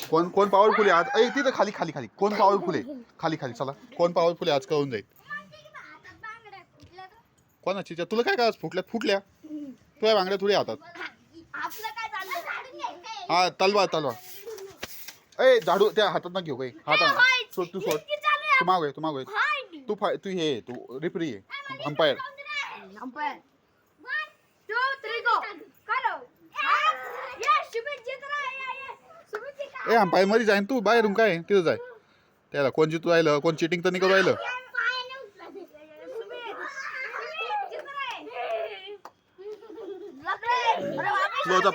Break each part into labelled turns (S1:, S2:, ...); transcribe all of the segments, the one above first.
S1: कोण कोण पॉवरफुल आहे आज? ए तिथं खाली खाली खाली कोण पॉवरफुल आहे? खाली खाली चला, कोण पॉवरफुल आहे आज कळून जाईल. कोणाची? तुला काय काय फुटल्या तुझ्या बांगड्या थोडी हातात. हा तलवार तलवार. ए झाडू त्या हातात ना घेऊ काही हातात. सोड तू, सोड तू मागोय, तू मागोय. तू हे तू रिफरी आहे, अंपायर. ए अंपायर मध्ये जाईन तू, बाहेरून काय तिथं जाय. त्याला कोण जितू राहिलं, कोण चिटिंग तर नाही करू राहिलं.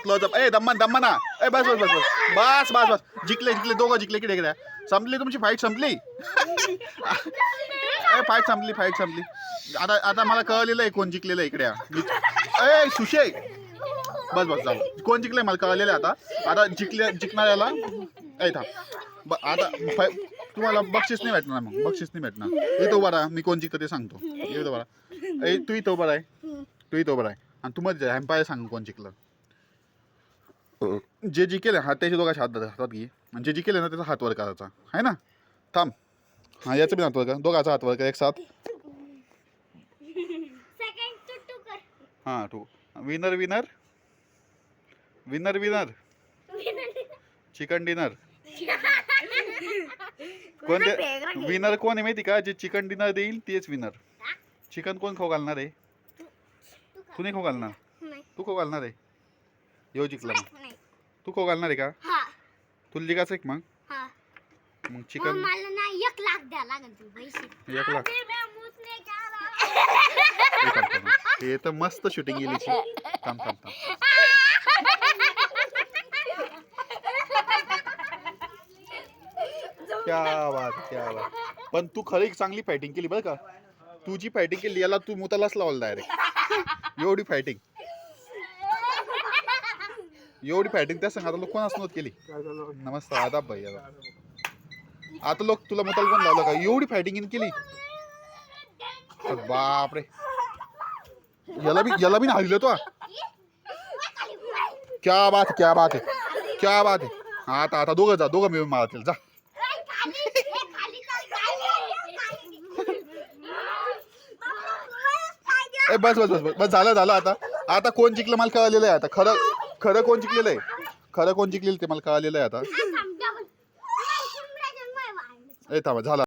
S1: क्लोजअप. ए दम्मा ना. ए बस बस बस बस बस बस बस. जिंकले दोघं जिंकले. इकडे संपली तुमची फाईट, संपली. फाईट संपली. आता मला कळलेलं आहे कोण जिंकलेलं आहे. इकडे ए सुशे बस झालं. कोण जिंकलंय मला कळलेलं आहे. आता जिंकणाऱ्याला ए थांब. आता तुम्हाला बक्षीस नाही भेटणार. मग बक्षीस नाही भेटणार. इथं उभा राहा, मी कोण जिंकतं ते सांगतो. इथं उभा राहा. ए तू इथं उभा आहे. आणि तू मध्ये जाय, एम्पायर सांग कोण जिंकलं. जे जिंकेल हा त्याच्या दोघांच्या हातात घे. आणि जे जिंकेल ना त्याचा हात वर करायचा आहे ना. थांब. हा याचं पण हात वर कर, दोघांचा हात वर कर एक साथ. हा तू विनर चिकन डिनर. कोण विनर कोण आहे माहिती का? जे चिकन डिनर देईल तेच विनर. चिकन कोण खाऊ घालणार आहे? तू नाही खाऊ घालणार. तू खाऊ घालणार आहे. येऊ जिंकला मग तू खाऊ घालणार आहे का? तुला जिंकायचं आहे मग चिकन
S2: 1 लाख द्या लागेल.
S1: 1 लाख. हे तर मस्त शूटिंग गेली. थांब. क्या बात. पण तू खरी चांगली फायटिंग केली बरं का. तू जी फायटिंग केली याला तू मुतालाच लावला डायरेक्ट. एवढी फायटिंग त्या संघात लोक कोण असं केली. नमस्कार आदाब भाई. आता लोक तुला मुताल कोण लावलं का? एवढी फायटिंग केली. बापरे. याला बी हरलो तो. क्या बात आहे. आता दोघं मिळून मारतील जा. ए बस झालं. आता कोण जिंकलं मला कळलेलं आहे. आता खरं कोण जिंकलेलं आहे ते मला कळलेलं आहे आता. ए थांबा झालं.